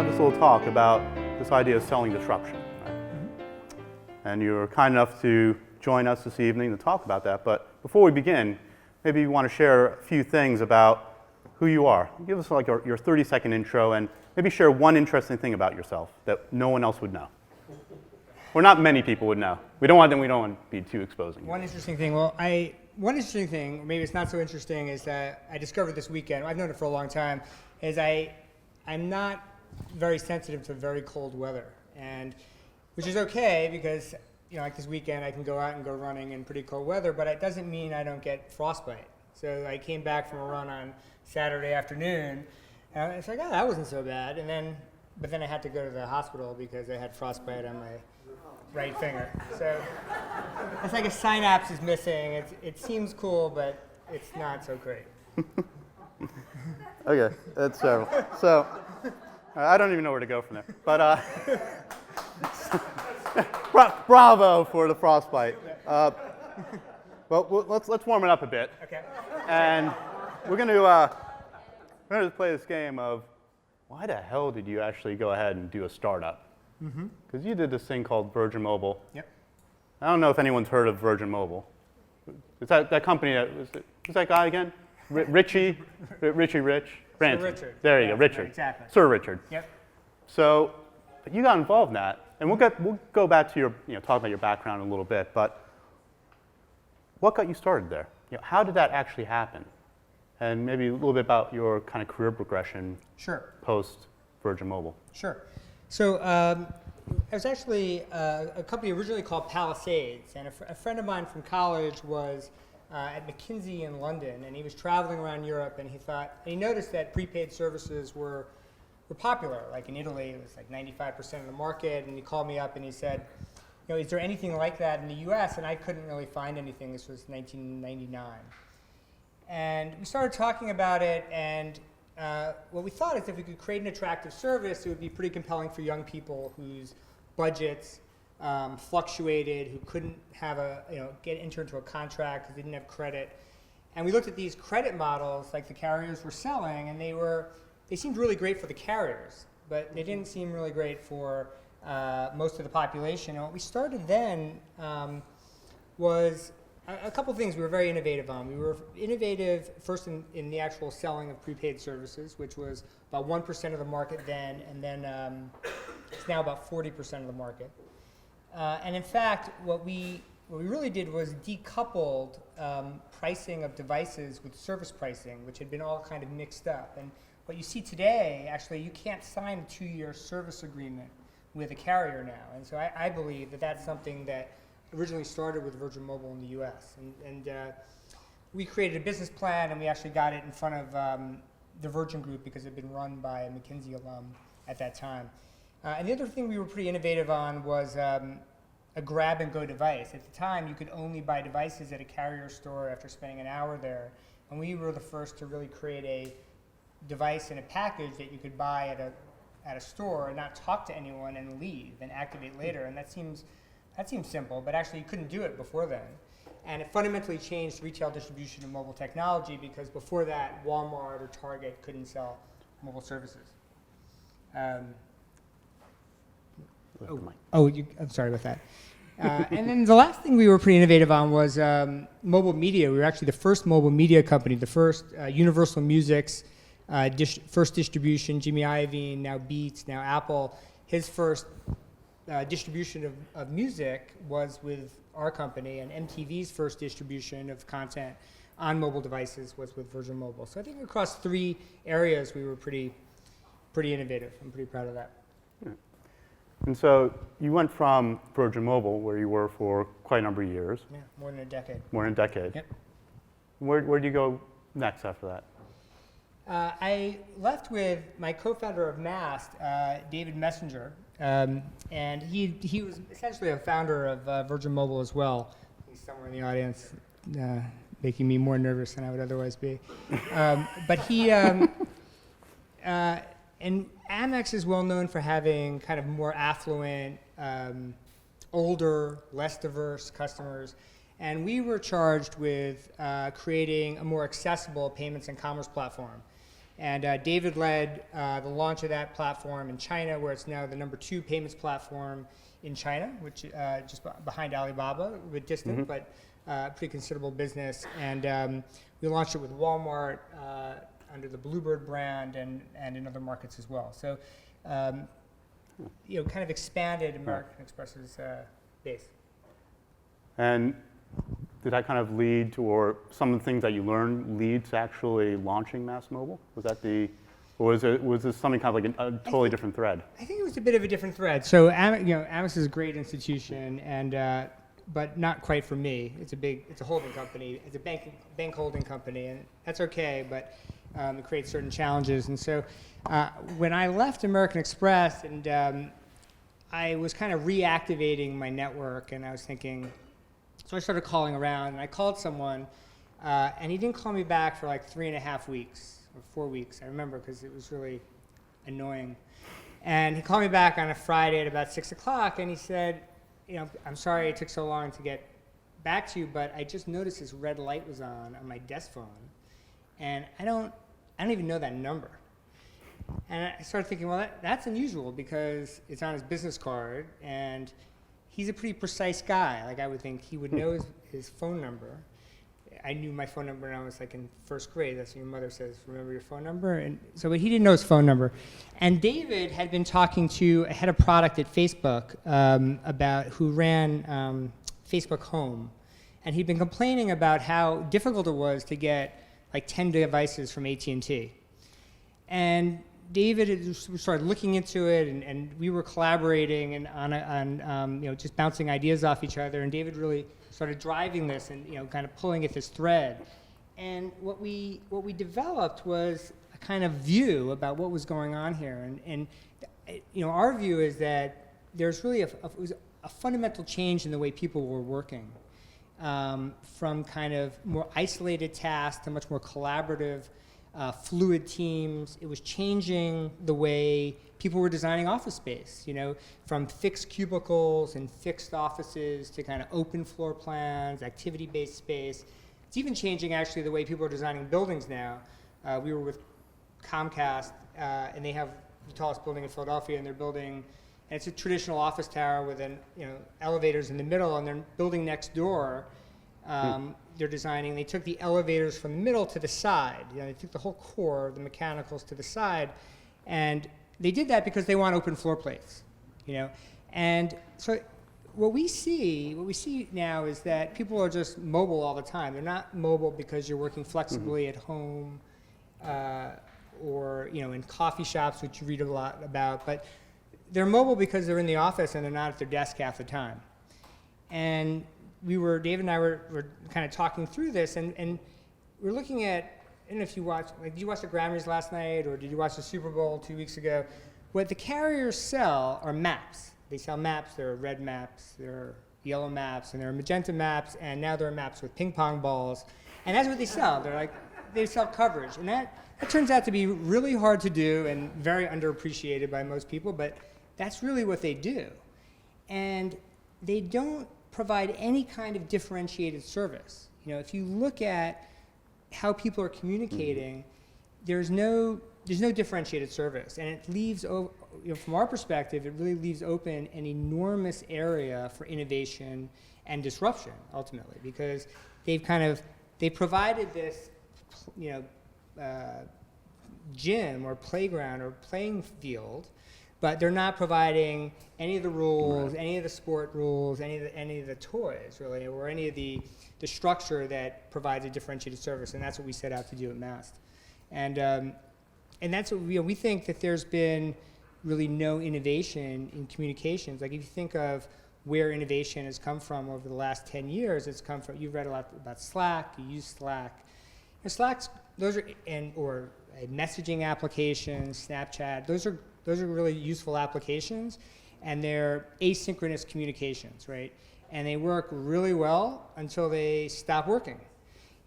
have this little talk about this idea of selling disruption. Right? And you're kind enough to join us this evening to talk about that. But before we begin, maybe you want to share a few things about who you are. Give us like your 30-second intro and maybe share one interesting thing about yourself that no one else would know. Or not many people would know. We don't want to be too exposing. One interesting thing, one interesting thing, maybe it's not so interesting, is that I discovered this weekend, I've known it for a long time, is I'm not very sensitive to very cold weather, and which is okay because, you know, like this weekend I can go out and go running in pretty cold weather, but it doesn't mean I don't get frostbite. So I came back from a run on Saturday afternoon, and it's like, oh, that wasn't so bad, but then I had to go to the hospital because I had frostbite on my right finger. So it's like a synapse is missing. It seems cool, but it's not so great. Okay, that's terrible. So I don't even know where to go from there. But bravo for the frostbite. Well, let's warm it up a bit. Okay. And we're going to play this game of why the hell did you actually go ahead and do a startup? Because you did this thing called Virgin Mobile. Yep. I don't know if anyone's heard of Virgin Mobile. Is that company? Who's that guy again? Richie Rich? Branson. Sir Richard. There you go, Richard. Exactly. Sir Richard. Yep. So you got involved in that, and we'll go back to your talk about your background in a little bit. But what got you started there? How did that actually happen? And maybe a little bit about your kind of career progression. Sure. Post Virgin Mobile. Sure. So it was actually a company originally called Palisades, and a friend of mine from college was at McKinsey in London, and he was traveling around Europe, and he noticed that prepaid services were popular. Like in Italy, it was like 95% of the market, and he called me up and he said, is there anything like that in the US? And I couldn't really find anything. This was 1999. And we started talking about it, and what we thought is if we could create an attractive service, it would be pretty compelling for young people whose budgets fluctuated, who couldn't have enter into a contract because they didn't have credit. And we looked at these credit models like the carriers were selling, and they seemed really great for the carriers, but they didn't seem really great for most of the population. And what we started then was a couple things we were very innovative on. We were innovative first in the actual selling of prepaid services, which was about 1% of the market then, and then it's now about 40% of the market. And in fact, what we really did was decoupled pricing of devices with service pricing, which had been all kind of mixed up. And what you see today, actually, you can't sign a 2-year service agreement with a carrier now. And so I believe that that's something that originally started with Virgin Mobile in the US. And we created a business plan, and we actually got it in front of the Virgin Group because it had been run by a McKinsey alum at that time. And the other thing we were pretty innovative on was a grab-and-go device. At the time, you could only buy devices at a carrier store after spending an hour there. And we were the first to really create a device in a package that you could buy at a store and not talk to anyone and leave and activate later. And that seems simple, but actually you couldn't do it before then. And it fundamentally changed retail distribution of mobile technology because before that, Walmart or Target couldn't sell mobile services. I'm sorry about that. And then the last thing we were pretty innovative on was mobile media. We were actually the first mobile media company, the first Universal Music's first distribution, Jimmy Iovine, now Beats, now Apple. His first distribution of music was with our company, and MTV's first distribution of content on mobile devices was with Virgin Mobile. So I think across 3 areas we were pretty innovative. I'm pretty proud of that. And so you went from Virgin Mobile, where you were for quite a number of years. Yeah, more than a decade. More than a decade. Yep. Where do you go next after that? I left with my co-founder of Mast, David Messenger, and he was essentially a founder of Virgin Mobile as well. He's somewhere in the audience, making me more nervous than I would otherwise be. But he, and Amex is well known for having kind of more affluent, older, less diverse customers. And we were charged with creating a more accessible payments and commerce platform. And David led the launch of that platform in China, where it's now the #2 payments platform in China, which just behind Alibaba, a bit distant, but pretty considerable business. And we launched it with Walmart under the Bluebird brand and in other markets as well. So, kind of expanded American Express's base. And did that kind of lead to, or some of the things that you learned lead to actually launching Mast Mobile? Was that or was this something kind of like a totally different thread? I think it was a bit of a different thread. So, Amex is a great institution, and but not quite for me. It's a holding company. It's a bank holding company, and that's okay, but it creates certain challenges. And so, when I left American Express, and I was kind of reactivating my network, and I was thinking. So I started calling around, and I called someone, and he didn't call me back for like 3.5 weeks or 4 weeks. I remember because it was really annoying. And he called me back on a Friday at about 6 o'clock, and he said, I'm sorry it took so long to get back to you, but I just noticed this red light was on my desk phone, and I don't even know that number. And I started thinking, well, that's unusual because it's on his business card, and he's a pretty precise guy. Like, I would think he would know his phone number. I knew my phone number when I was like in first grade. That's what your mother says, remember your phone number? And so, but he didn't know his phone number. And David had been talking to a head of product at Facebook who ran Facebook Home. And he'd been complaining about how difficult it was to get like 10 devices from AT&T. And David started looking into it, and we were collaborating and on just bouncing ideas off each other. And David really started driving this and kind of pulling at this thread. And what we developed was a kind of view about what was going on here. And our view is that there's really a fundamental change in the way people were working, from kind of more isolated tasks to much more collaborative. Fluid teams. It was changing the way people were designing office space, from fixed cubicles and fixed offices to kind of open floor plans, activity-based space. It's even changing actually the way people are designing buildings now. We were with Comcast, and they have the tallest building in Philadelphia, and they're building, and it's a traditional office tower with elevators in the middle, and they're building next door. They're designing, they took the elevators from the middle to the side. They took the whole core, the mechanicals to the side, and they did that because they want open floor plates, And so what we see now is that people are just mobile all the time. They're not mobile because you're working flexibly at home or in coffee shops, which you read a lot about, but they're mobile because they're in the office and they're not at their desk half the time. And David and I were kind of talking through this, and we're looking at, I don't know if you watched, did you watch the Grammys last night, or did you watch the Super Bowl 2 weeks ago? What the carriers sell are maps. They sell maps. There are red maps, there are yellow maps, and there are magenta maps, and now there are maps with ping pong balls. And that's what they sell. They sell coverage. And that turns out to be really hard to do and very underappreciated by most people, but that's really what they do. And they don't provide any kind of differentiated service. If you look at how people are communicating, there's no differentiated service, and it leaves, from our perspective, it really leaves open an enormous area for innovation and disruption ultimately, because they provided this, gym or playground or playing field. But they're not providing any of the rules, any of the sport rules, any of the toys, really, or any of the structure that provides a differentiated service. And that's what we set out to do at Mast. And that's what we think that there's been really no innovation in communications. Like, if you think of where innovation has come from over the last 10 years, it's come from, you've read a lot about Slack, you use Slack. And Slack's, or a messaging application, Snapchat, those are really useful applications, and they're asynchronous communications, right? And they work really well until they stop working.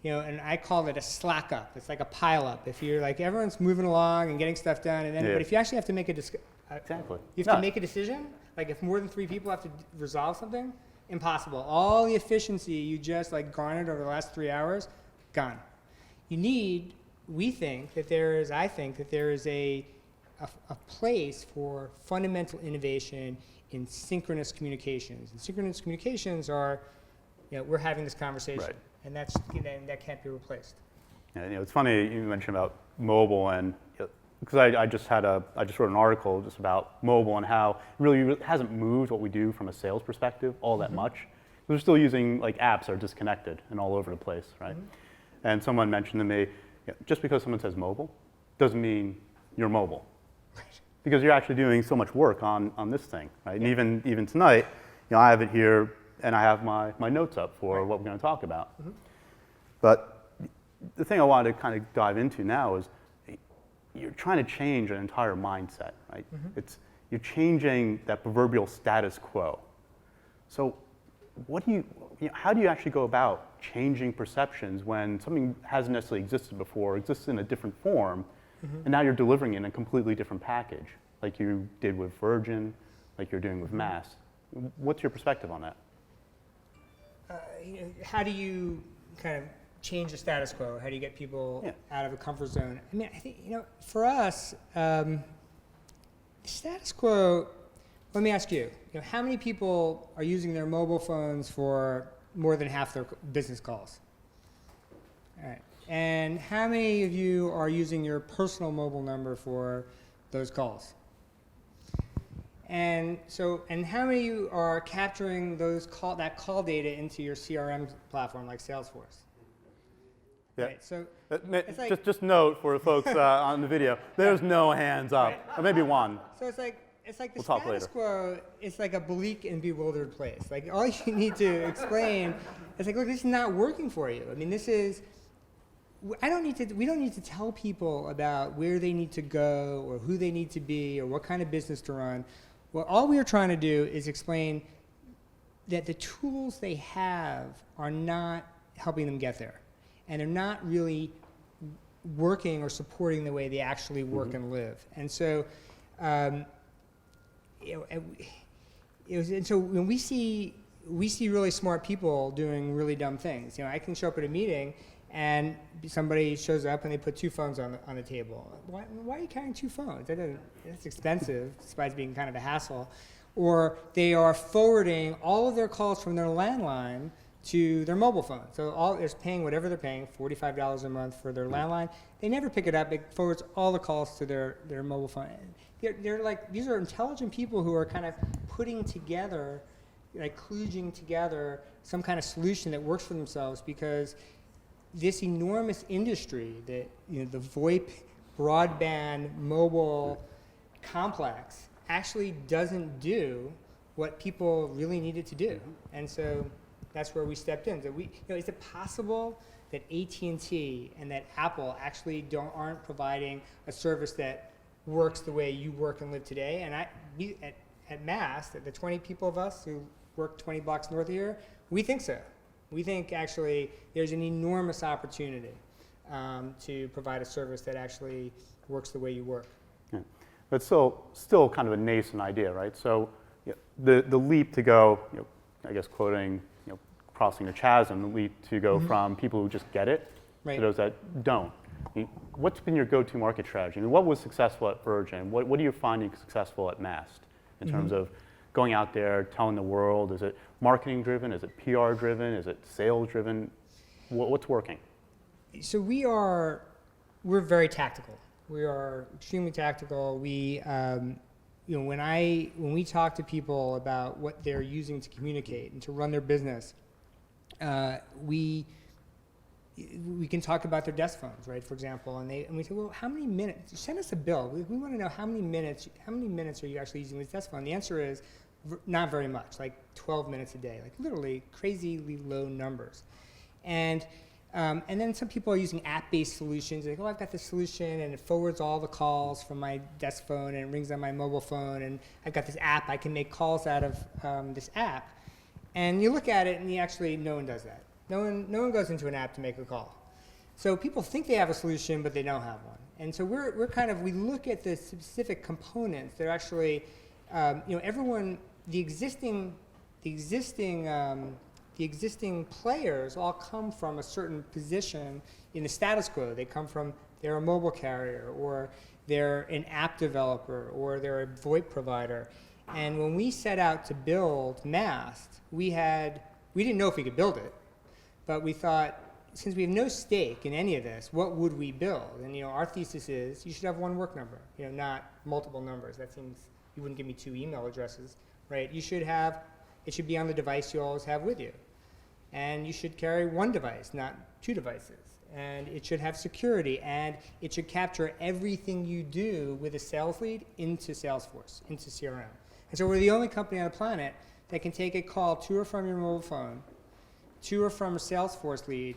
And I call it a slack up. It's like a pile up. If you're like, everyone's moving along and getting stuff done, and then, but if you actually have to make to make a decision, like if more than 3 people have to resolve something, impossible. All the efficiency you just garnered over the last 3 hours, gone. You need we think that there is, I think that there is a place for fundamental innovation in synchronous communications. And synchronous communications are, we're having this conversation, Right. and that can't be replaced. Yeah, it's funny you mentioned about mobile, and because I just wrote an article just about mobile and how it really hasn't moved what we do from a sales perspective all that much. We're still using like apps that are disconnected and all over the place, right? And someone mentioned to me, just because someone says mobile doesn't mean you're mobile. Because you're actually doing so much work on this thing, right? And even tonight, I have it here, and I have my notes up for what we're going to talk about. But the thing I wanted to kind of dive into now is you're trying to change an entire mindset, right? You're changing that proverbial status quo. So how do you actually go about changing perceptions when something hasn't necessarily existed before, exists in a different form, and now you're delivering it in a completely different package, like you did with Virgin, like you're doing with Mast? What's your perspective on that? How do you kind of change the status quo? How do you get people out of a comfort zone? I mean, I think, for us, the status quo, let me ask you, how many people are using their mobile phones for more than half their business calls? All right. And how many of you are using your personal mobile number for those calls? And how many of you are capturing that call data into your CRM platform like Salesforce? Yeah. Right, so it's like, just note for the folks on the video, there's no hands up, or maybe one. So it's like the We'll talk status later. quo is like a bleak and bewildered place. Like all you need to explain is like, look, this is not working for you. I mean, we don't need to tell people about where they need to go or who they need to be or what kind of business to run. Well, all we are trying to do is explain that the tools they have are not helping them get there. And they're not really working or supporting the way they actually work and live. And so, and so when we see really smart people doing really dumb things. I can show up at a meeting and somebody shows up and they put two phones on the table. Why are you carrying two phones? That's expensive, despite being kind of a hassle. Or they are forwarding all of their calls from their landline to their mobile phone. So they're paying whatever they're paying, $45 a month for their landline. They never pick it up. It forwards all the calls to their mobile phone. They're like, these are intelligent people who are kind of putting together, like kludging together some kind of solution that works for themselves, because this enormous industry that, the VoIP, broadband, mobile complex actually doesn't do what people really need it to do. And so that's where we stepped in. So is it possible that AT&T and that Apple actually aren't providing a service that works the way you work and live today? And at Mast, the 20 people of us who work 20 blocks north of here, we think so. We think actually there's an enormous opportunity to provide a service that actually works the way you work. Yeah. But still kind of a nascent idea, right? So the leap to go, I guess quoting, crossing the chasm, the leap to go from people who just get it to those that don't. What's been your go-to market strategy? What was successful at Virgin? What are you finding successful at Mast in terms of going out there, telling the world? Is it marketing driven? Is it PR driven? Is it sales driven? What's working? So we're very tactical. We are extremely tactical. When we talk to people about what they're using to communicate and to run their business, we can talk about their desk phones, right? For example, and we say, well, how many minutes? Send us a bill. We want to know how many minutes are you actually using this desk phone? The answer is not very much, like 12 minutes a day, like literally crazily low numbers. And then some people are using app-based solutions. They go, I've got this solution, and it forwards all the calls from my desk phone, and it rings on my mobile phone, and I've got this app. I can make calls out of this app. And you look at it, and no one does that. No one goes into an app to make a call. So people think they have a solution, but they don't have one. And so we look at the specific components that are actually, the the existing players all come from a certain position in the status quo. They come from, they're a mobile carrier, or they're an app developer, or they're a VoIP provider. And when we set out to build Mast, we didn't know if we could build it, but we thought, since we have no stake in any of this, what would we build? And our thesis is you should have one work number, not multiple numbers. That seems, you wouldn't give me 2 email addresses, right? It should be on the device you always have with you. And you should carry one device, not 2 devices. And it should have security, and it should capture everything you do with a sales lead into Salesforce, into CRM. And so we're the only company on the planet that can take a call to or from your mobile phone, to or from a Salesforce lead,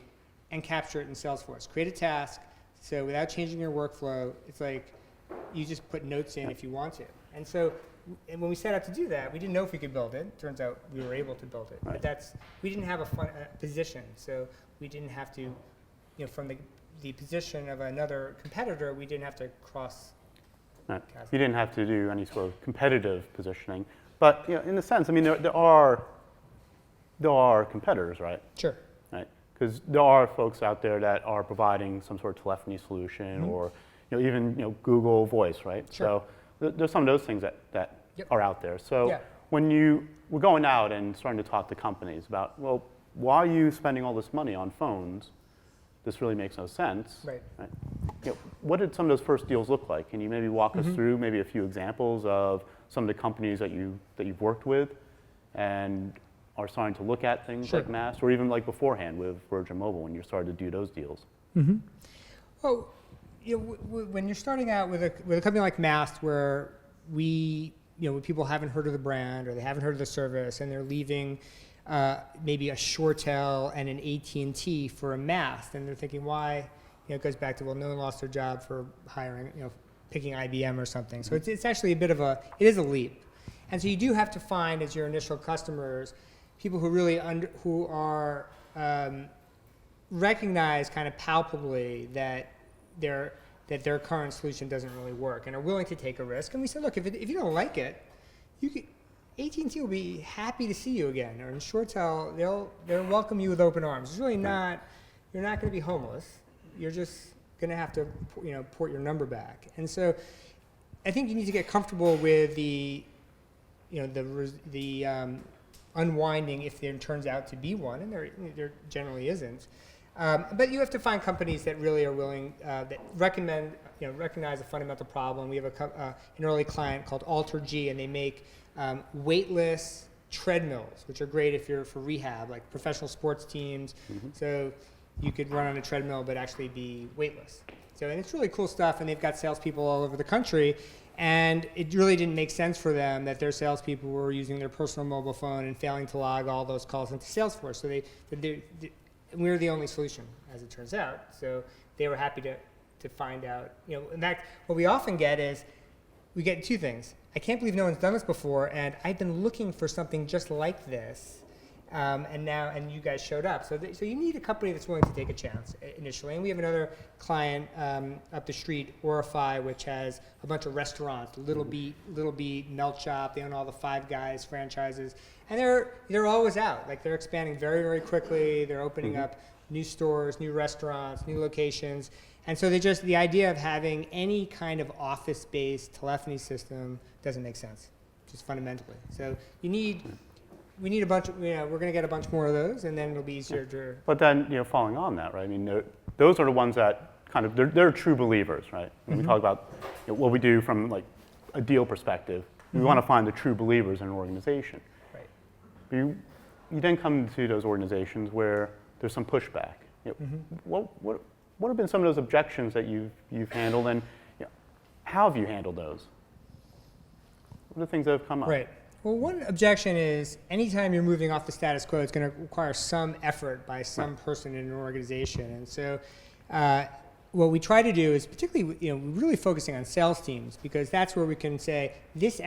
and capture it in Salesforce. Create a task, so without changing your workflow, it's like you just put notes in if you want to. And so when we set out to do that, we didn't know if we could build it. Turns out we were able to build it. Right. But we didn't have a position, so we didn't have to, from the position of another competitor, we didn't have to cross. Right. You didn't have to do any sort of competitive positioning. But in a sense, I mean, there are competitors, right? Sure. Right. Because there are folks out there that are providing some sort of telephony solution, or even Google Voice, right? Sure. So there's some of those things that Yep. are out there. So Yeah. when you were going out and starting to talk to companies about, well, why are you spending all this money on phones? This really makes no sense. Right. What did some of those first deals look like? Can you maybe walk us through maybe a few examples of some of the companies that you've worked with and are starting to look at things Sure. like Mast, or even like beforehand with Virgin Mobile when you started to do those deals? Well, when you're starting out with a company like Mast, where when people haven't heard of the brand or they haven't heard of the service, and they're leaving maybe a ShoreTel and an AT&T for a Mast, and they're thinking, why? It goes back to, well, no one lost their job for hiring, picking IBM or something. So it's actually it is a leap. And so you do have to find, as your initial customers, people who really who are recognize kind of palpably that their current solution doesn't really work, and are willing to take a risk. And we said, look, if you don't like it, AT&T will be happy to see you again, or in ShoreTel, they'll welcome you with open arms. It's really not, you're not going to be homeless. You're just going to have to port your number back. And so I think you need to get comfortable with the unwinding if there turns out to be one, and there generally isn't. But you have to find companies that really are willing, that recognize a fundamental problem. We have an early client called AlterG, and they make weightless treadmills, which are great if you're for rehab, like professional sports teams. So you could run on a treadmill but actually be weightless. And it's really cool stuff, and they've got salespeople all over the country. And it really didn't make sense for them that their salespeople were using their personal mobile phone and failing to log all those calls into Salesforce. So we were the only solution, as it turns out. So they were happy to find out. In fact, what we often get is we get 2 things. I can't believe no one's done this before, and I've been looking for something just like this, and you guys showed up. So you need a company that's willing to take a chance initially. And we have another client up the street, Orify, which has a bunch of restaurants, Little Beat, Melt Shop. They own all the Five Guys franchises, and they're always out. Like, they're expanding very, very quickly. They're opening up new stores, new restaurants, new locations. And so the idea of having any kind of office-based telephony system doesn't make sense, just fundamentally. So we need a bunch of, we're going to get a bunch more of those, and then it'll be easier to. But then, following on that, right? I mean, those are the ones that kind of they're true believers, right? When we talk about what we do from like a deal perspective, we want to find the true believers in an organization. Right. You then come to those organizations where there's some pushback. What have been some of those objections that you've handled, and how have you handled those? What are the things that have come up? Right. Well, one objection is anytime you're moving off the status quo, it's going to require some effort by some person in an organization. And so what we try to do is particularly, really focusing on sales teams, because that's where we can say this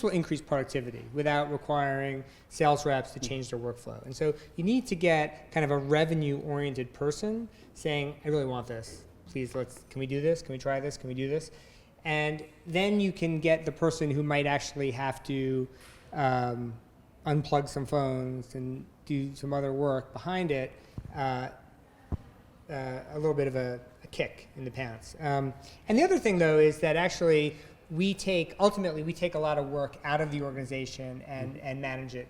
will increase productivity without requiring sales reps to change their workflow. And so you need to get kind of a revenue-oriented person saying, I really want this. Please, can we do this? Can we try this? Can we do this? And then you can get the person who might actually have to unplug some phones and do some other work behind it, a little bit of a kick in the pants. And the other thing, though, is that actually ultimately we take a lot of work out of the organization and manage it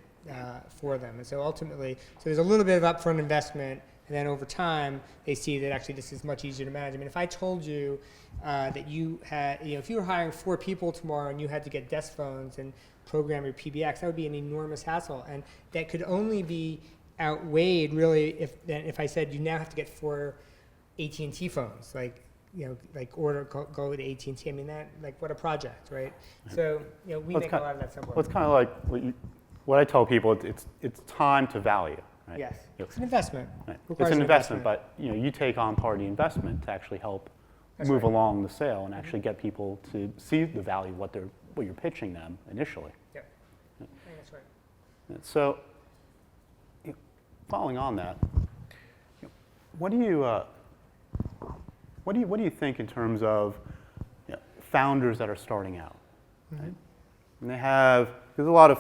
for them. And so ultimately, there's a little bit of upfront investment, and then over time, they see that actually this is much easier to manage. I mean, if I told you that you had, if you were hiring 4 people tomorrow and you had to get desk phones and program your PBX, that would be an enormous hassle. And that could only be outweighed, really, if I said you now have to get 4 AT&T phones, like go to AT&T. I mean, that, like, what a project, right? So, we make a lot of that simpler. Well, it's kind of like what I tell people, it's time to value. Right? Yes, it's an investment. Right. It's an investment, but you take on part of the investment to actually help move along the sale and actually get people to see the value of what you're pitching them initially. Yep. I think that's right. So, following on that, what do you think in terms of founders that are starting out? Mm-hmm. Right? And there's a lot of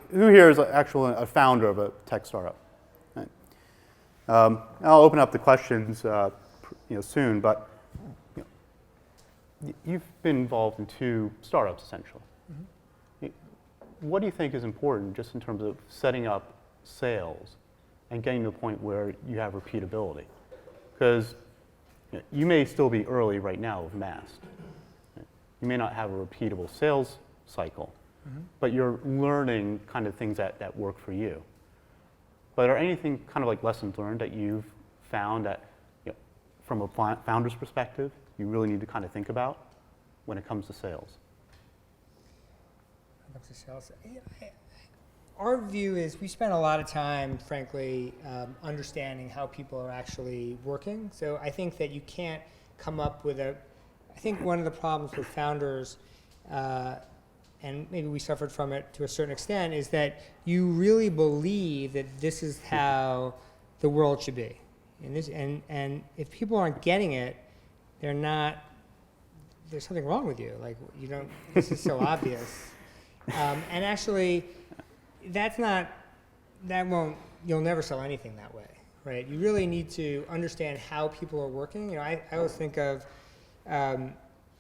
who here is actually a founder of a tech startup? Right? I'll open up the questions soon, but you've been involved in 2 startups essentially. Mm-hmm. What do you think is important just in terms of setting up sales and getting to the point where you have repeatability? Because you may still be early right now with Mast. You may not have a repeatable sales cycle, mm-hmm. but you're learning kind of things that work for you. But are anything kind of like lessons learned that you've found that, from a founder's perspective, you really need to kind of think about when it comes to sales? When it comes to sales, our view is we spend a lot of time, frankly, understanding how people are actually working. So I think that you can't come up with I think one of the problems with founders, and maybe we suffered from it to a certain extent, is that you really believe that this is how the world should be. And if people aren't getting it, there's something wrong with you. Like, this is so obvious. And actually, you'll never sell anything that way, right? You really need to understand how people are working. I always think of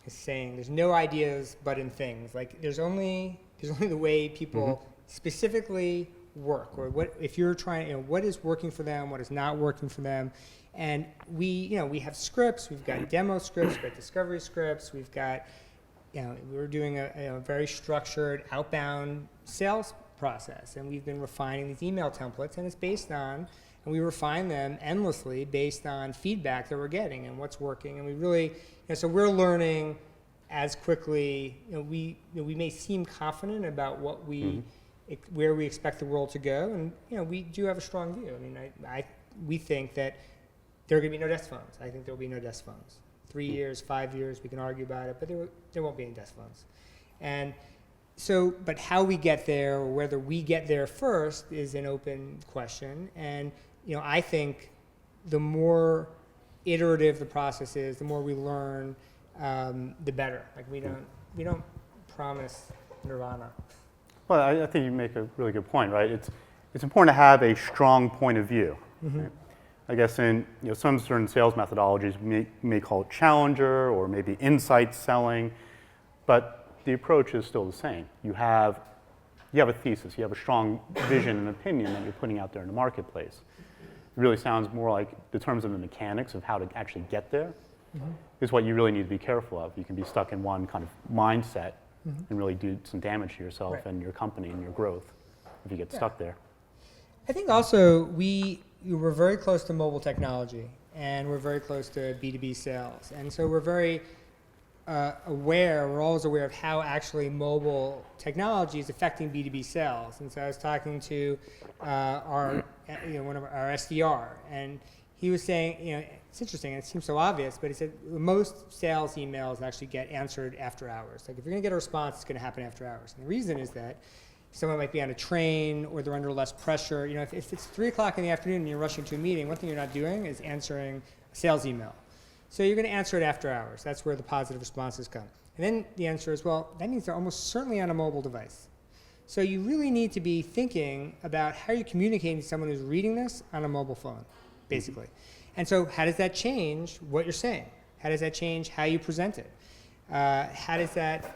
saying there's no ideas but in things. Like, there's only the way people mm-hmm. specifically work, or if you're trying, what is working for them, what is not working for them. And we have scripts, we've got demo scripts, we've got discovery scripts, we've got, we're doing a very structured outbound sales process, and we've been refining these email templates, and it's based on, and we refine them endlessly based on feedback that we're getting and what's working, and we really, so we're learning as quickly. We may seem confident about what mm-hmm. Where we expect the world to go, and we do have a strong view. I mean, we think that there are going to be no desk phones. I think there will be no desk phones. 3 years, 5 years, we can argue about it, but there won't be any desk phones. And so, but how we get there, or whether we get there first, is an open question. And I think the more iterative the process is, the more we learn, the better. Like, we don't promise nirvana. Well, I think you make a really good point, right? It's important to have a strong point of view. Mm-hmm. Right? I guess in some certain sales methodologies, we may call it challenger or maybe insight selling, but the approach is still the same. You have a thesis, you have a strong vision and opinion that you're putting out there in the marketplace. It really sounds more like the terms of the mechanics of how to actually get there mm-hmm. is what you really need to be careful of. You can be stuck in one kind of mindset mm-hmm. and really do some damage to yourself right. and your company and your growth if you get stuck there. I think also we're very close to mobile technology, and we're very close to B2B sales. And so we're very we're always aware of how actually mobile technology is affecting B2B sales. And so I was talking to one of our SDR, and he was saying, it's interesting, and it seems so obvious, but he said most sales emails actually get answered after hours. Like, if you're going to get a response, it's going to happen after hours. And the reason is that someone might be on a train, or they're under less pressure. If it's 3 o'clock in the afternoon and you're rushing to a meeting, one thing you're not doing is answering a sales email. So you're going to answer it after hours. That's where the positive responses come. And then the answer is, well, that means they're almost certainly on a mobile device. So you really need to be thinking about how you're communicating to someone who's reading this on a mobile phone, basically. And so how does that change what you're saying? How does that change how you present it? How does that,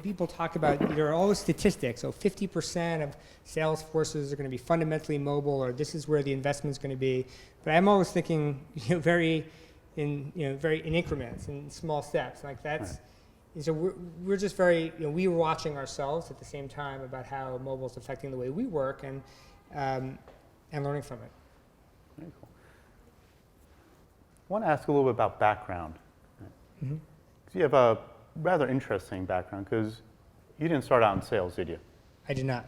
people talk about, there are all the statistics, so 50% of sales forces are going to be fundamentally mobile, or this is where the investment's going to be. But I'm always thinking, very in increments, in small steps, like that's, Right. And so we're just very, we were watching ourselves at the same time about how mobile is affecting the way we work and learning from it. Very cool. I want to ask a little bit about background. Mm-hmm. 'Cause you have a rather interesting background, because you didn't start out in sales, did you? I did not.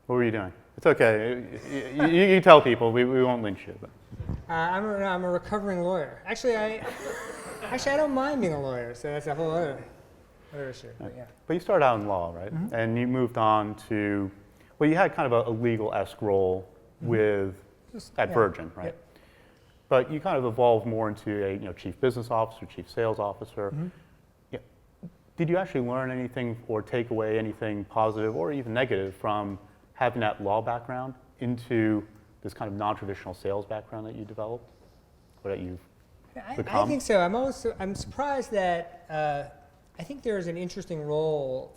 What were you doing? It's okay. You tell people. We won't lynch you. But. I'm a recovering lawyer. Actually, I don't mind being a lawyer, so that's a whole other issue. But yeah. But you started out in law, right? Mm-hmm. And you moved on to, well, you had kind of a legal-esque role with at yeah. Virgin, right? Yep. But you kind of evolved more into a chief business officer, chief sales officer. Mm-hmm. Yeah. Did you actually learn anything or take away anything positive or even negative from having that law background into this kind of non-traditional sales background that you developed, or that you've become? I think so. I'm surprised that I think there is an interesting role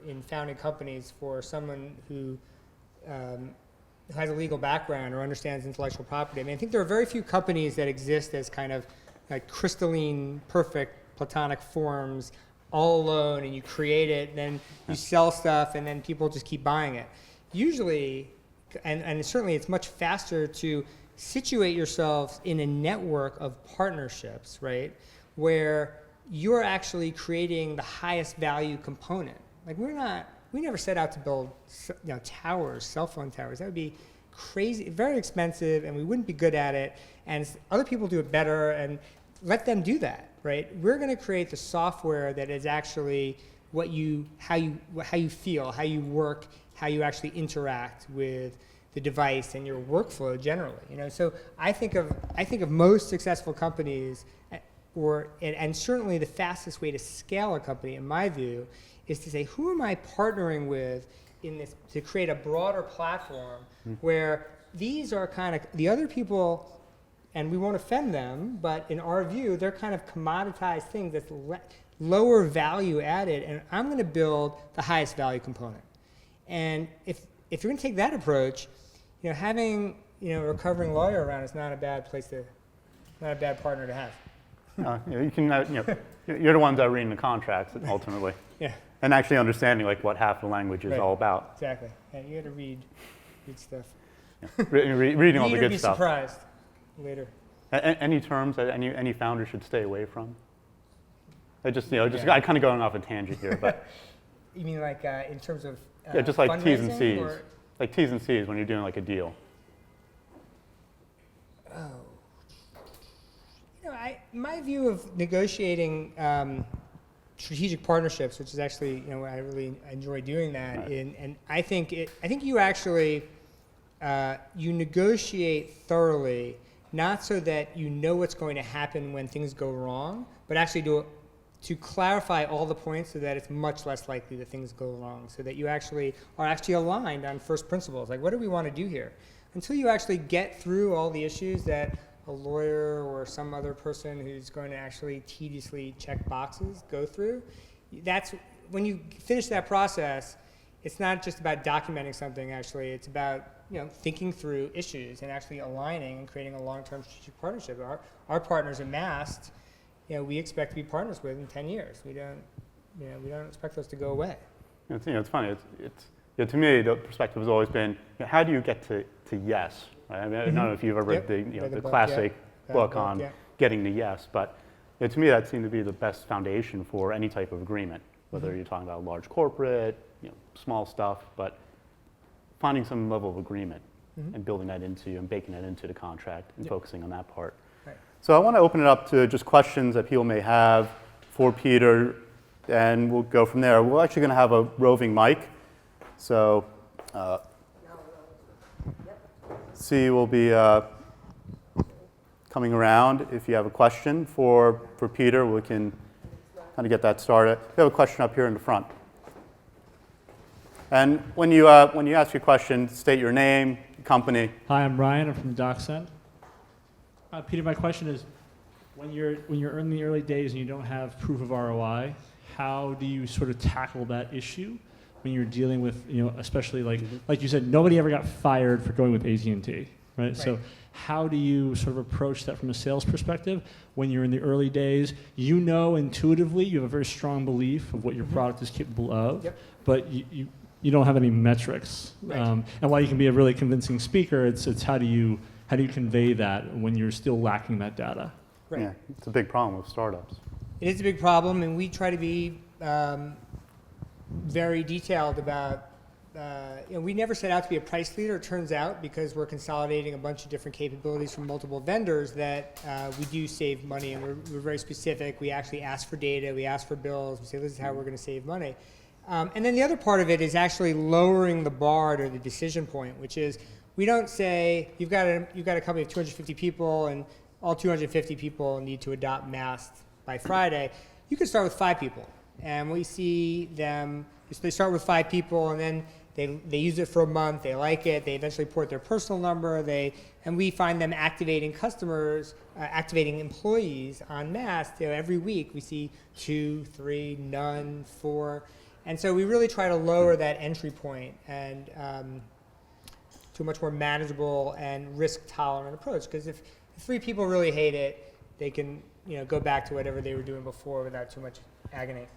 in founding companies for someone who has a legal background or understands intellectual property. I mean, I think there are very few companies that exist as kind of like crystalline, perfect, platonic forms all alone, and you create it, and then you sell stuff, and then people just keep buying it. Usually, and certainly it's much faster to situate yourselves in a network of partnerships, right, where you're actually creating the highest value component. Like we never set out to build towers, cell phone towers. That would be crazy, very expensive, and we wouldn't be good at it. And other people do it better, and let them do that, right? We're going to create the software that is actually how you feel, how you work, how you actually interact with the device and your workflow generally. So I think of most successful companies, and certainly the fastest way to scale a company, in my view, is to say, who am I partnering with in this to create a broader platform where these are kind of the other people, and we won't offend them, but in our view, they're kind of commoditized things that's lower value added, and I'm going to build the highest value component. And if you're going to take that approach, having a recovering lawyer around is not a bad partner to have. You can, you're the ones that are reading the contracts ultimately. Yeah. And actually understanding what half the language is all about. Exactly. Yeah, you got to read stuff. Yeah. Reading all the good be stuff. Surprised later. Any terms that any founder should stay away from? I I'm kind of going off a tangent here, but. You mean like in terms of just like T's and fundraising, C's. or? Like T's and C's when you're doing like a deal. Oh. My view of negotiating strategic partnerships, which is actually, I really enjoy doing that. Right. And I think you actually you negotiate thoroughly, not so that you know what's going to happen when things go wrong, but actually to clarify all the points so that it's much less likely that things go wrong, so that you actually are aligned on first principles. Like, what do we want to do here? Until you actually get through all the issues that a lawyer or some other person who's going to actually tediously check boxes go through, that's when you finish that process. It's not just about documenting something. Actually, it's about thinking through issues and actually aligning and creating a long-term strategic partnership. Our partners at Mast, we expect to be partners with in 10 years. We don't expect those to go away. It's funny. It's to me, the perspective has always been, how do you get to yes? Right? I mean, I don't know if you've ever read the classic book on getting to yes, but to me that seemed to be the best foundation for any type of agreement, whether you're talking about large corporate, small stuff, but finding some level of agreement and building that into and baking that into the contract and focusing on that part. Right. So I want to open it up to just questions that people may have for Peter, and we'll go from there. We're actually going to have a roving mic, so C will be coming around. If you have a question for Peter, we can kind of get that started. We have a question up here in the front. And when you ask your question, state your name, company. Hi, I'm Ryan. I'm from DocSend. Peter, my question is, when you're in the early days and you don't have proof of ROI, how do you sort of tackle that issue when you're dealing with, especially like you said, nobody ever got fired for going with AT&T, right? So how do you sort of approach that from a sales perspective when you're in the early days? You know intuitively, you have a very strong belief of what your product is capable of, but you don't have any metrics. Right. And while you can be a really convincing speaker, it's how do you convey that when you're still lacking that data? Right. Yeah, it's a big problem with startups. It is a big problem, and we try to be very detailed about, we never set out to be a price leader. It turns out, because we're consolidating a bunch of different capabilities from multiple vendors, that we do save money, and we're very specific. We actually ask for data, we ask for bills, we say this is how we're going to save money. And then the other part of it is actually lowering the bar to the decision point, which is we don't say you've got a company of 250 people and all 250 people need to adopt Mast by Friday. You can start with 5 people, and we see them. They start with 5 people, and then they use it for a month. They like it. They eventually port their personal number. And we find them activating customers, activating employees on Mast. Every week we see 2, 3, none, 4. And so we really try to lower that entry point and to a much more manageable and risk-tolerant approach. Because if 3 people really hate it, they can go back to whatever they were doing before without too much agony.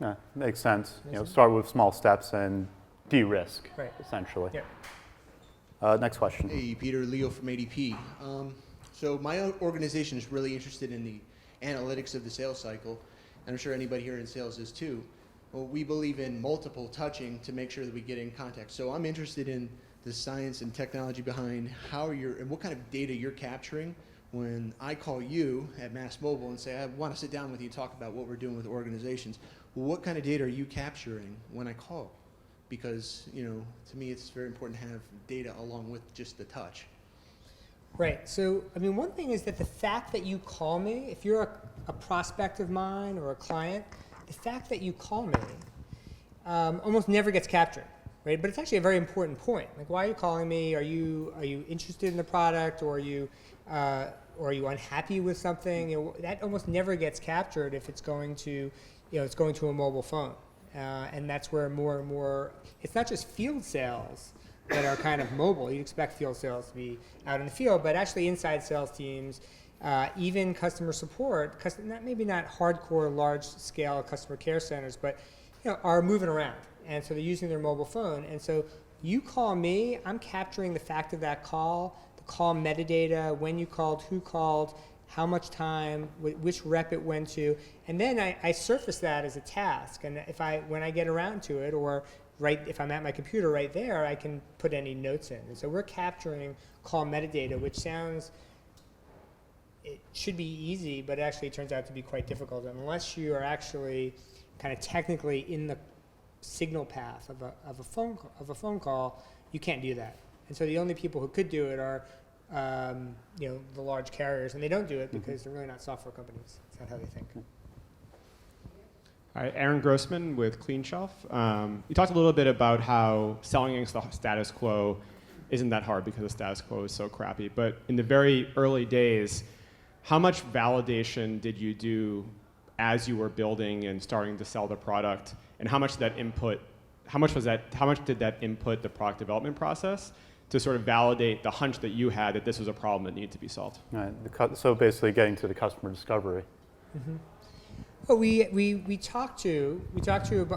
Yeah, makes sense. Start with small steps and de-risk, essentially. Yeah. Next question. Hey, Peter, Leo from ADP. So my organization is really interested in the analytics of the sales cycle, and I'm sure anybody here in sales is too. Well, we believe in multiple touching to make sure that we get in contact. So I'm interested in the science and technology behind and what kind of data you're capturing when I call you at Mass Mobile and say, I want to sit down with you and talk about what we're doing with organizations. Well, what kind of data are you capturing when I call? Because, to me, it's very important to have data along with just the touch. Right. So, one thing is that the fact that you call me, if you're a prospect of mine or a client, the fact that you call me almost never gets captured, right? But it's actually a very important point. Like, why are you calling me? Are you interested in the product, or are you unhappy with something? That almost never gets captured if it's going to, it's going to a mobile phone, and that's where more and more. It's not just field sales that are kind of mobile. You'd expect field sales to be out in the field, but actually inside sales teams. Even customer support, maybe not hardcore, large-scale customer care centers, but are moving around, and so they're using their mobile phone. And so you call me, I'm capturing the fact of that call, the call metadata, when you called, who called, how much time, which rep it went to, and then I surface that as a task. And when I get around to it, or if I'm at my computer right there, I can put any notes in. And so we're capturing call metadata, which it should be easy, but actually it turns out to be quite difficult unless you are actually kind of technically in the signal path of a phone call. You can't do that, and so the only people who could do it are the large carriers, and they don't do it because they're really not software companies. It's not how they think. Hi, Aaron Grossman with Clean Shelf. You talked a little bit about how selling against the status quo isn't that hard because the status quo is so crappy, but in the very early days, how much validation did you do as you were building and starting to sell the product, and how much did that input the product development process to sort of validate the hunch that you had that this was a problem that needed to be solved? Right. So basically, getting to the customer discovery. Mm-hmm. Well, we talked to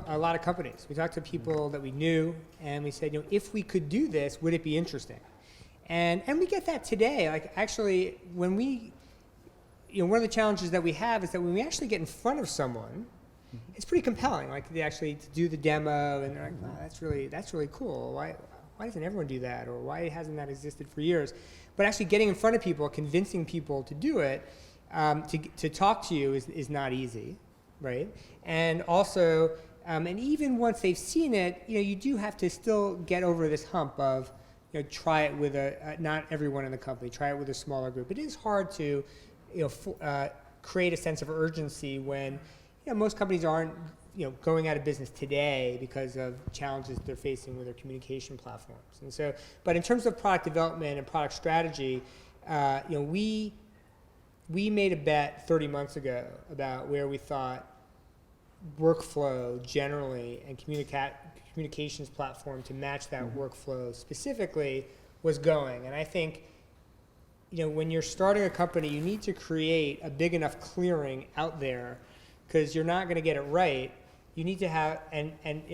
a lot of companies. We talked to people that we knew, and we said, if we could do this, would it be interesting? And we get that today. Like, actually, when we one of the challenges that we have is that when we actually get in front of someone, it's pretty compelling. Like, they actually to do the demo, and they're like, wow, that's really cool. Why doesn't everyone do that? Or why hasn't that existed for years? But actually getting in front of people, convincing people to do it, to talk to you is not easy, right? And also, and even once they've seen it, you do have to still get over this hump of, try it with not everyone in the company, try it with a smaller group. It is hard to create a sense of urgency when most companies aren't going out of business today because of challenges they're facing with their communication platforms. And so, but in terms of product development and product strategy, we made a bet 30 months ago about where we thought workflow generally and communications platform to match that workflow specifically was going. And I think, when you're starting a company, you need to create a big enough clearing out there, because you're not going to get it right. You need to have, and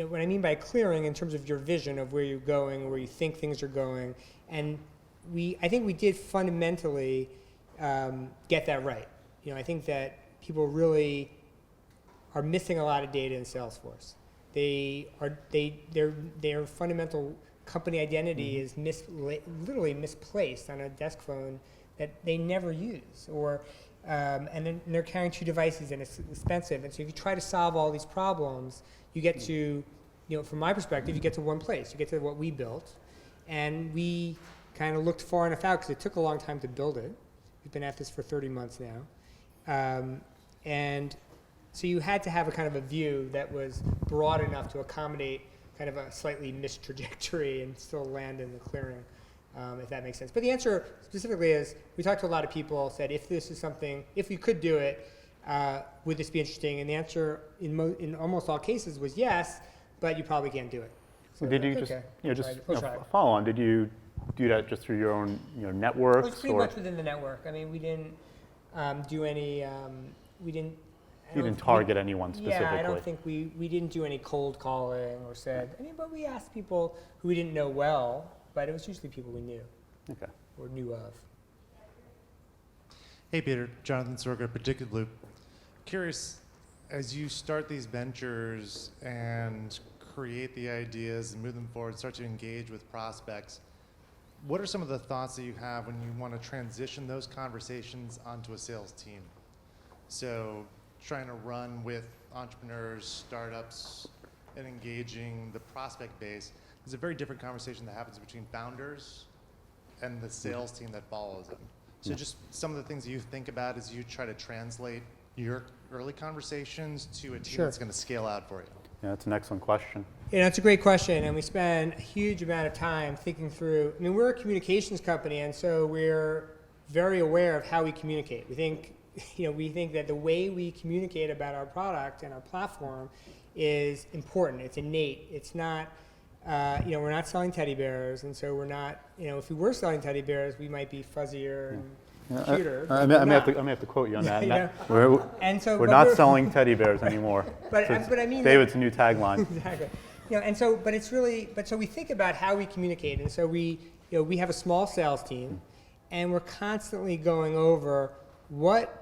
what I mean by clearing in terms of your vision of where you're going, where you think things are going, and I think we did fundamentally get that right. I think that people really are missing a lot of data in Salesforce. Their fundamental company identity is literally misplaced on a desk phone that they never use, and then they're carrying 2 devices and it's expensive. And so if you try to solve all these problems, you get to, from my perspective, you get to one place. You get to what we built, and we kind of looked far enough out because it took a long time to build it. We've been at this for 30 months now, and so you had to have a kind of a view that was broad enough to accommodate kind of a slightly missed trajectory and still land in the clearing, if that makes sense. But the answer specifically is, we talked to a lot of people, said if this is something, if we could do it, would this be interesting? And the answer in almost all cases was yes, but you probably can't do it. So did you follow on? Did you do that just through your own networks? Well, it's pretty much within the network. I mean, we didn't do any. You didn't target anyone specifically. Yeah, I don't think we didn't do any cold calling or said. But we asked people who we didn't know well, but it was usually people we knew. Okay. Or knew of. Hey, Peter. Jonathan Sorga, Predictive Loop. Curious, as you start these ventures and create the ideas and move them forward, start to engage with prospects, what are some of the thoughts that you have when you want to transition those conversations onto a sales team? So trying to run with entrepreneurs, startups, and engaging the prospect base is a very different conversation that happens between founders and the sales team that follows them. So just some of the things that you think about as you try to translate your early conversations to a team that's going to scale out for you. Yeah, that's an excellent question. Yeah, that's a great question, and we spend a huge amount of time thinking through. We're a communications company, and so we're very aware of how we communicate. We think that the way we communicate about our product and our platform is important. It's innate. It's not, we're not selling teddy bears, and so we're not, if we were selling teddy bears, we might be fuzzier and cuter. I may have to quote you on that. We're not selling teddy bears anymore. But I mean, David's new tagline. Exactly. So we think about how we communicate, and so we have a small sales team, and we're constantly going over what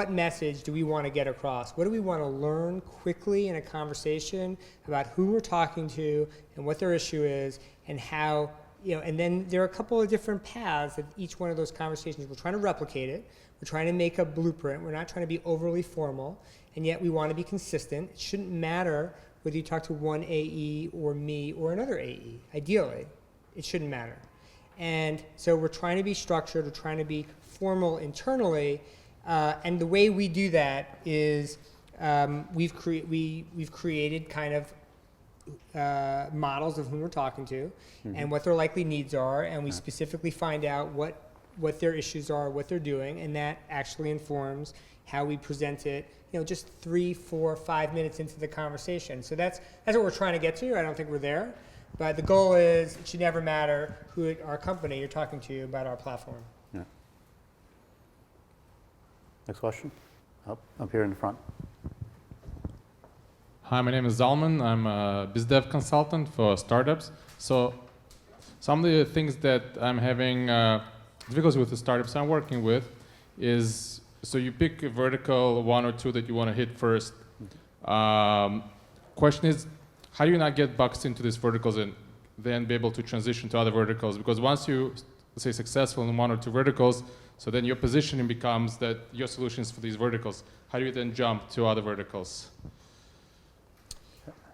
message do we want to get across? What do we want to learn quickly in a conversation about who we're talking to and what their issue is, and how, and then there are a couple of different paths of each one of those conversations. We're trying to replicate it. We're trying to make a blueprint. We're not trying to be overly formal, and yet we want to be consistent. It shouldn't matter whether you talk to one AE or me or another AE. Ideally, it shouldn't matter. And so we're trying to be structured. We're trying to be formal internally. And the way we do that is we've created kind of models of whom we're talking to and what their likely needs are, and we specifically find out what their issues are, what they're doing, and that actually informs how we present it, just 3, 4, 5 minutes into the conversation. So that's what we're trying to get to. I don't think we're there, but the goal is it should never matter who our company you're talking to about our platform. Yeah. Next question, up here in the front. Hi, my name is Zalman. I'm a BizDev consultant for startups. So some of the things that I'm having difficulty with the startups I'm working with is, so you pick a vertical, 1 or 2 that you want to hit first. Question is, how do you not get boxed into these verticals and then be able to transition to other verticals? Because once you, say, successful in 1 or 2 verticals, so then your positioning becomes that your solution is for these verticals. How do you then jump to other verticals?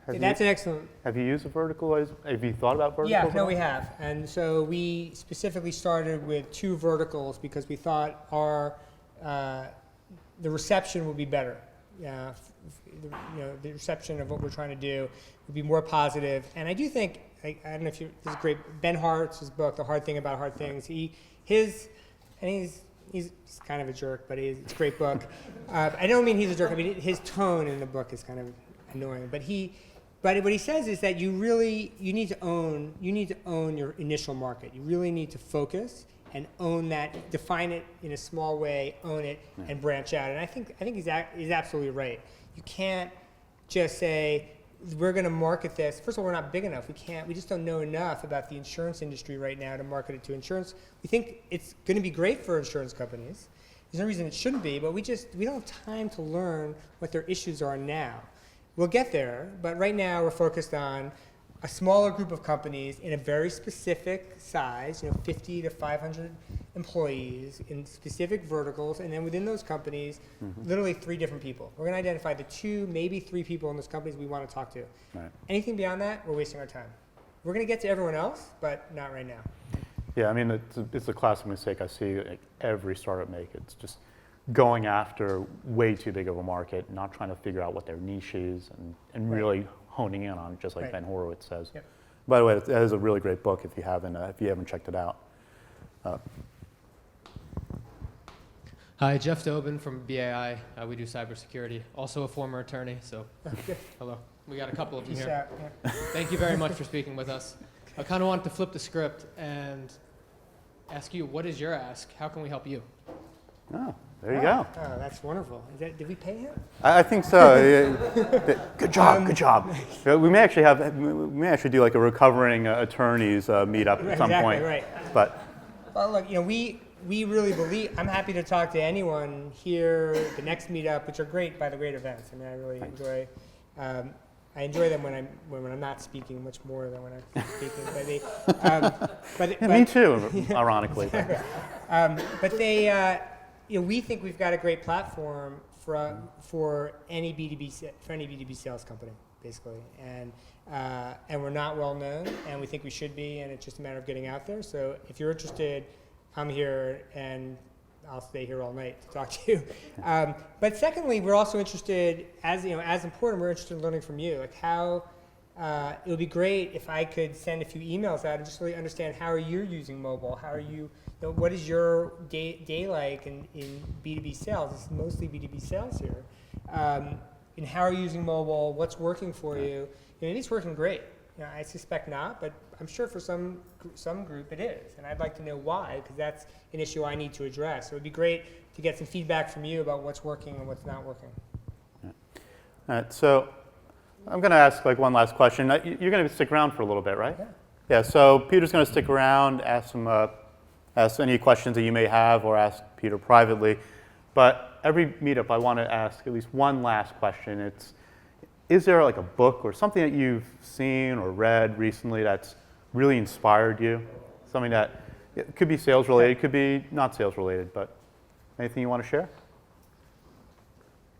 That's an excellent. Have you used a vertical? Have you thought about verticals? Yeah, no, we have. And so we specifically started with 2 verticals because we thought the reception would be better the reception of what we're trying to do would be more positive. And I do think, I don't know if you, this is great, Ben Hart's book, The Hard Thing About Hard Things, he's kind of a jerk, but it's a great book. I don't mean he's a jerk, I mean his tone in the book is kind of annoying, but what he says is that you need to own your initial market. You really need to focus and own that, define it in a small way, own it, and branch out. And I think he's absolutely right. You can't just say, we're going to market this. First of all, we're not big enough. We just don't know enough about the insurance industry right now to market it to insurance. We think it's going to be great for insurance companies. There's no reason it shouldn't be, but we don't have time to learn what their issues are now. We'll get there, but right now we're focused on a smaller group of companies in a very specific size, 50 to 500 employees in specific verticals, and then within those companies, literally 3 different people. We're going to identify the 2, maybe 3 people in those companies we want to talk to. Right. Anything beyond that, we're wasting our time. We're going to get to everyone else, but not right now. Yeah, I mean, it's a classic mistake I see every startup make. It's just going after way too big of a market, not trying to figure out what their niche is, and really honing in on it, just like Ben Horowitz says. Yep. By the way, that is a really great book if you haven't checked it out. Hi, Jeff Dobin from BAI. We do cybersecurity. Also a former attorney, so hello. We got a couple of you Peace here. out. Yeah. Thank you very much for speaking with us. I kind of wanted to flip the script and ask you, what is your ask? How can we help you? Oh, there you go. Oh, that's wonderful. Did we pay him? I think so. Good job. Good job. We may actually do like a recovering attorneys meetup at some point. Exactly, right. But Well, look, we really believe, I'm happy to talk to anyone here, the next meetup, which are great, by the great events. I mean, I really enjoy, I enjoy them when I'm not speaking much more than when I'm speaking. me too, ironically. But they, we think we've got a great platform for any B2B sales company, basically, and we're not well known, and we think we should be, and it's just a matter of getting out there. So if you're interested, I'm here, and I'll stay here all night to talk to you. But secondly, we're also interested, as important, we're interested in learning from you, like how. It would be great if I could send a few emails out and just really understand how are you using mobile. How are you what is your day like in B2B sales? It's mostly B2B sales here. And how are you using mobile? What's working for you? Maybe it's working great. I suspect not, but I'm sure for some group it is. And I'd like to know why, because that's an issue I need to address. So it would be great to get some feedback from you about what's working and what's not working. All right, so I'm going to ask like one last question. You're going to stick around for a little bit, right? Yeah. Yeah. So Peter's going to stick around, ask any questions that you may have, or ask Peter privately. But every meetup, I want to ask at least one last question. Is there like a book or something that you've seen or read recently that's really inspired you? Something that it could be sales related, could be not sales related, but anything you want to share?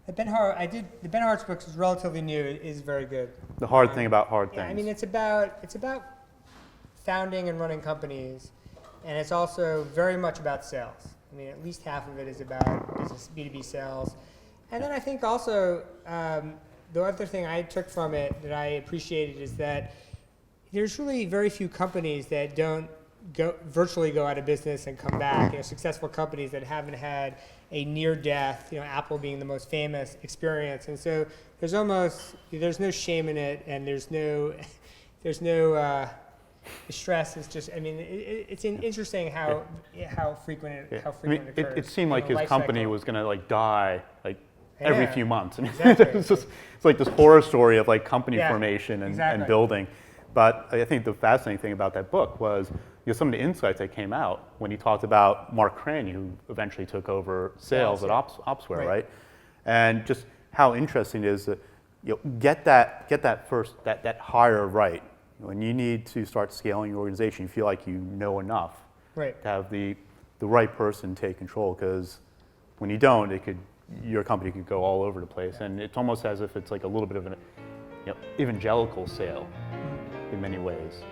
The Ben Hart's book is relatively new. It is very good. The hard thing about hard things. Yeah, I mean, it's about founding and running companies, and it's also very much about sales. I mean, at least half of it is about B2B sales. And then I think also the other thing I took from it that I appreciated is that there's really very few companies that don't virtually go out of business and come back. Successful companies that haven't had a near-death, Apple being the most famous experience. And so there's no shame in it, and there's no stress. It's just, I mean, it's interesting how frequent it occurs. It seemed like his company was going to like die like every few months. And Exactly. it's like this horror story of like company formation and exactly. building. But I think the fascinating thing about that book was some of the insights that came out when he talked about Mark Craney, who eventually took over sales at Opsware, right? And just how interesting it is that get that first hire right. When you need to start scaling your organization, you feel like you know enough to have the right person take control. Because when you don't, your company could go all over the place, and it's almost as if it's like a little bit of an evangelical sale in many ways.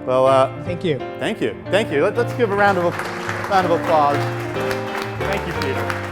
Well, Thank you. Thank you. Let's give a round of applause. Thank you, Peter.